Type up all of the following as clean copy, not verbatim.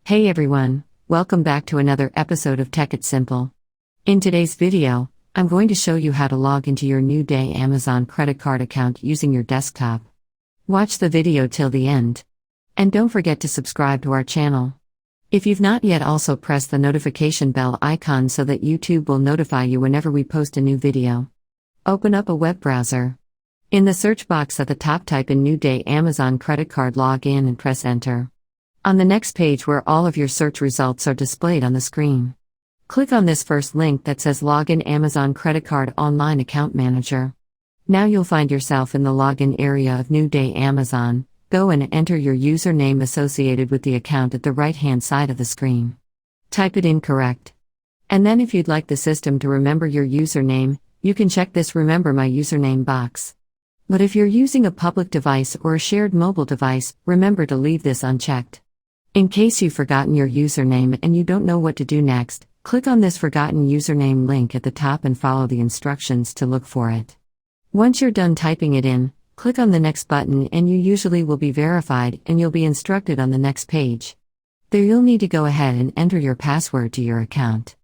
Hey everyone, welcome back to another episode of Tech It Simple. In today's video, I'm going to show you how to log into your New Day Amazon credit card account using your desktop. Watch the video till the end. And don't forget to subscribe to our channel. If you've not yet, also press the notification bell icon so that YouTube will notify you whenever we post a new video. Open up a web browser. In the search box at the top, type in New Day Amazon credit card login and press enter. On the next page, where all of your search results are displayed on the screen, click on this first link that says Login Amazon Credit Card Online Account Manager. Now you'll find yourself in the login area of New Day Amazon. Go and enter your username associated with the account at the right-hand side of the screen. Type it in correct. And then if you'd like the system to remember your username, you can check this Remember My Username box. But if you're using a public device or a shared mobile device, remember to leave this unchecked. In case you've forgotten your username and you don't know what to do next, click on this Forgotten Username link at the top and follow the instructions to look for it. Once you're done typing it in, click on the Next button and you usually will be verified and you'll be instructed on the next page. There you'll need to go ahead and enter your password to your account.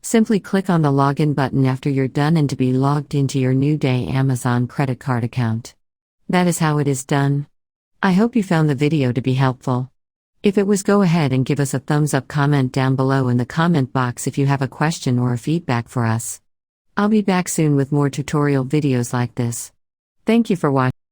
Simply click on the Login button after you're done and to be logged into your New Day Amazon credit card account. That is how it is done. I hope you found the video to be helpful. If it was, go ahead and give us a thumbs up, comment down below in the comment box if you have a question or a feedback for us. I'll be back soon with more tutorial videos like this. Thank you for watching.